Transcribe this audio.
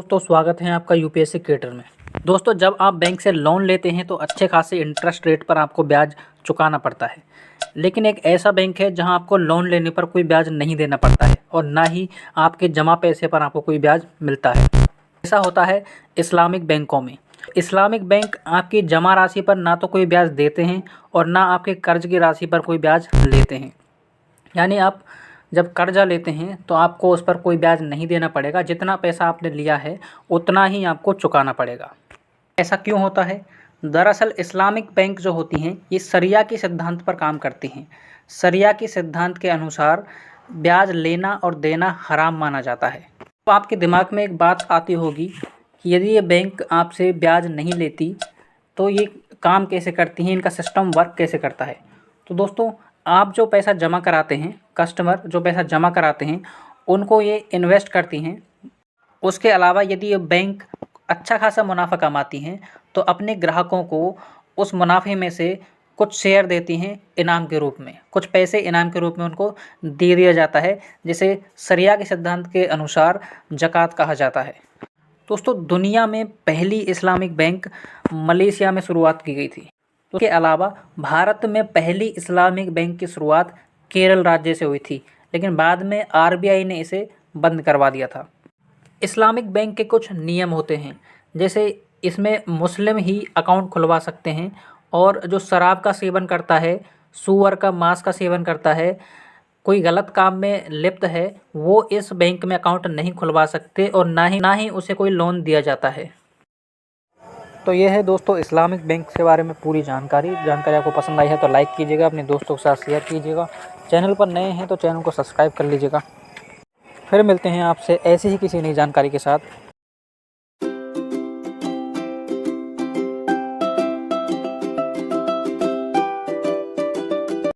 दोस्तों स्वागत है आपका यूपीएससी क्रिएटर में। दोस्तों जब आप बैंक से लोन लेते हैं तो अच्छे खासे इंटरेस्ट रेट पर आपको ब्याज चुकाना पड़ता है। लेकिन एक ऐसा बैंक है जहां आपको लोन लेने पर कोई ब्याज नहीं देना पड़ता है और ना ही आपके जमा पैसे पर आपको कोई ब्याज मिलता है। ऐसा होता है इस्लामिक बैंकों में। इस्लामिक बैंक आपकी जमा राशि पर ना तो कोई ब्याज देते हैं और ना आपके कर्ज की राशि पर कोई ब्याज लेते हैं। यानी आप जब कर्जा लेते हैं तो आपको उस पर कोई ब्याज नहीं देना पड़ेगा, जितना पैसा आपने लिया है उतना ही आपको चुकाना पड़ेगा। ऐसा क्यों होता है? दरअसल इस्लामिक बैंक जो होती हैं ये शरिया के सिद्धांत पर काम करती हैं। शरिया के सिद्धांत के अनुसार ब्याज लेना और देना हराम माना जाता है। तो आपके दिमाग में एक बात आती होगी कि यदि ये बैंक आपसे ब्याज नहीं लेती तो ये काम कैसे करती हैं, इनका सिस्टम वर्क कैसे करता है। तो दोस्तों आप जो पैसा जमा कराते हैं, कस्टमर जो पैसा जमा कराते हैं उनको ये इन्वेस्ट करती हैं। उसके अलावा यदि ये बैंक अच्छा खासा मुनाफा कमाती हैं तो अपने ग्राहकों को उस मुनाफे में से कुछ शेयर देती हैं इनाम के रूप में, कुछ पैसे इनाम के रूप में उनको दे दिया जाता है, जिसे शरिया के सिद्धांत के अनुसार ज़कात कहा जाता है। दोस्तों दुनिया में पहली इस्लामिक बैंक मलेशिया में शुरुआत की गई थी। उसके अलावा भारत में पहली इस्लामिक बैंक की शुरुआत केरल राज्य से हुई थी, लेकिन बाद में आरबीआई ने इसे बंद करवा दिया था। इस्लामिक बैंक के कुछ नियम होते हैं, जैसे इसमें मुस्लिम ही अकाउंट खुलवा सकते हैं और जो शराब का सेवन करता है, सूअर का मांस का सेवन करता है, कोई गलत काम में लिप्त है, वो इस बैंक में अकाउंट नहीं खुलवा सकते और ना ही उसे कोई लोन दिया जाता है। तो ये है दोस्तों इस्लामिक बैंक के बारे में पूरी जानकारी आपको पसंद आई है तो लाइक कीजिएगा, अपने दोस्तों के साथ शेयर कीजिएगा। चैनल पर नए हैं तो चैनल को सब्सक्राइब कर लीजिएगा। फिर मिलते हैं आपसे ऐसी ही किसी नई जानकारी के साथ।